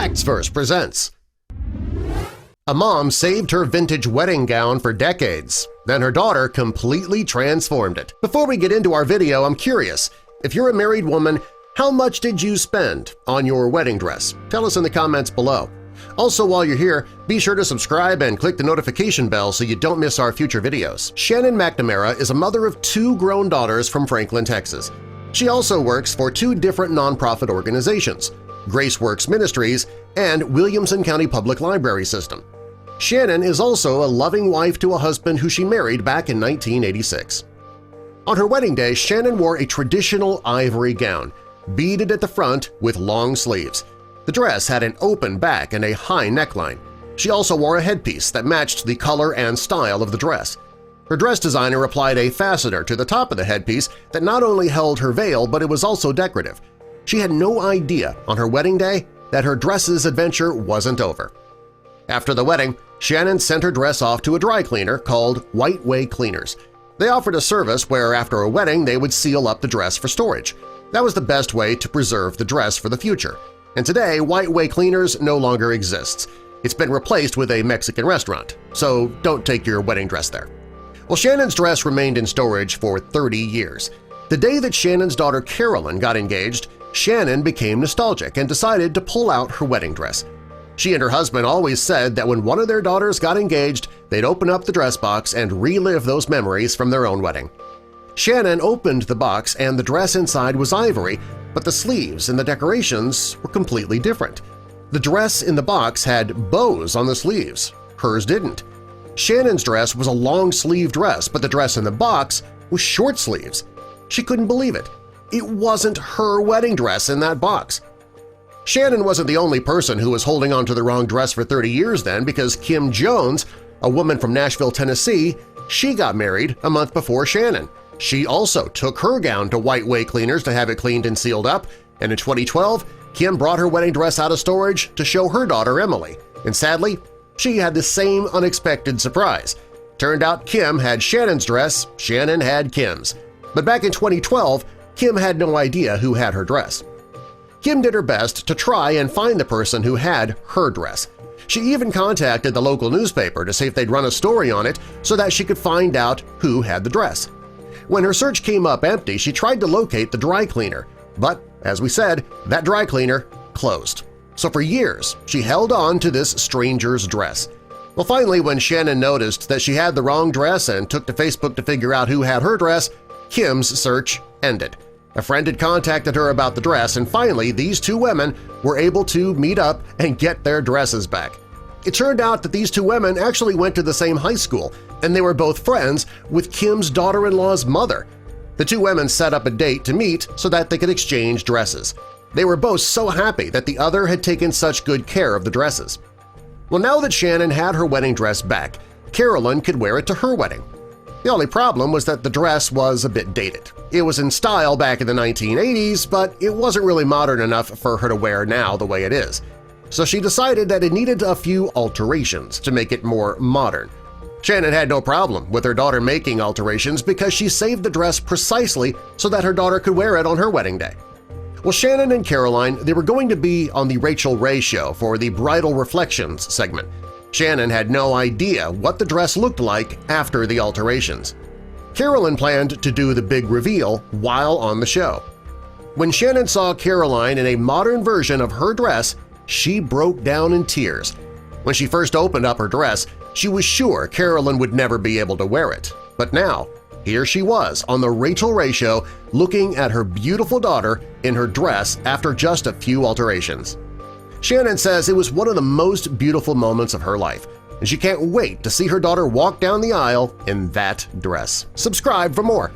Facts Verse presents. A mom saved her vintage wedding gown for decades, then her daughter completely transformed it. Before we get into our video, I'm curious, if you're a married woman, how much did you spend on your wedding dress? Tell us in the comments below. Also, while you're here, be sure to subscribe and click the notification bell so you don't miss our future videos. Shannon McNamara is a mother of 2 grown daughters from Franklin, Texas. She also works for 2 different nonprofit organizations, Graceworks Ministries and Williamson County Public Library System. Shannon is also a loving wife to a husband who she married back in 1986. On her wedding day, Shannon wore a traditional ivory gown, beaded at the front with long sleeves. The dress had an open back and a high neckline. She also wore a headpiece that matched the color and style of the dress. Her dress designer applied a fastener to the top of the headpiece that not only held her veil, but it was also decorative. She had no idea on her wedding day that her dress's adventure wasn't over. After the wedding, Shannon sent her dress off to a dry cleaner called White Way Cleaners. They offered a service where after a wedding they would seal up the dress for storage. That was the best way to preserve the dress for the future. And today, White Way Cleaners no longer exists. It's been replaced with a Mexican restaurant, so don't take your wedding dress there. Well, Shannon's dress remained in storage for 30 years. The day that Shannon's daughter Carolyn got engaged, Shannon became nostalgic and decided to pull out her wedding dress. She and her husband always said that when one of their daughters got engaged, they'd open up the dress box and relive those memories from their own wedding. Shannon opened the box and the dress inside was ivory, but the sleeves and the decorations were completely different. The dress in the box had bows on the sleeves. Hers didn't. Shannon's dress was a long-sleeve dress, but the dress in the box was short sleeves. She couldn't believe it. It wasn't her wedding dress in that box. Shannon wasn't the only person who was holding on to the wrong dress for 30 years then, because Kim Jones, a woman from Nashville, Tennessee, she got married a month before Shannon. She also took her gown to White Way Cleaners to have it cleaned and sealed up, and in 2012, Kim brought her wedding dress out of storage to show her daughter Emily. And sadly, she had the same unexpected surprise. Turned out Kim had Shannon's dress, Shannon had Kim's. But back in 2012, Kim had no idea who had her dress. Kim did her best to try and find the person who had her dress. She even contacted the local newspaper to see if they'd run a story on it so that she could find out who had the dress. When her search came up empty, she tried to locate the dry cleaner, but, as we said, that dry cleaner closed. So for years, she held on to this stranger's dress. Well, finally, when Shannon noticed that she had the wrong dress and took to Facebook to figure out who had her dress, Kim's search ended. A friend had contacted her about the dress, and finally these 2 women were able to meet up and get their dresses back. It turned out that these 2 women actually went to the same high school, and they were both friends with Kim's daughter-in-law's mother. The 2 women set up a date to meet so that they could exchange dresses. They were both so happy that the other had taken such good care of the dresses. Well, now that Shannon had her wedding dress back, Carolyn could wear it to her wedding. The only problem was that the dress was a bit dated. It was in style back in the 1980s, but it wasn't really modern enough for her to wear now the way it is. So she decided that it needed a few alterations to make it more modern. Shannon had no problem with her daughter making alterations because she saved the dress precisely so that her daughter could wear it on her wedding day. Well, Shannon and Caroline, they were going to be on the Rachael Ray Show for the Bridal Reflections segment. Shannon had no idea what the dress looked like after the alterations. Carolyn planned to do the big reveal while on the show. When Shannon saw Caroline in a modern version of her dress, she broke down in tears. When she first opened up her dress, she was sure Carolyn would never be able to wear it. But now, here she was on the Rachael Ray Show looking at her beautiful daughter in her dress after just a few alterations. Shannon says it was one of the most beautiful moments of her life, and she can't wait to see her daughter walk down the aisle in that dress. Subscribe for more.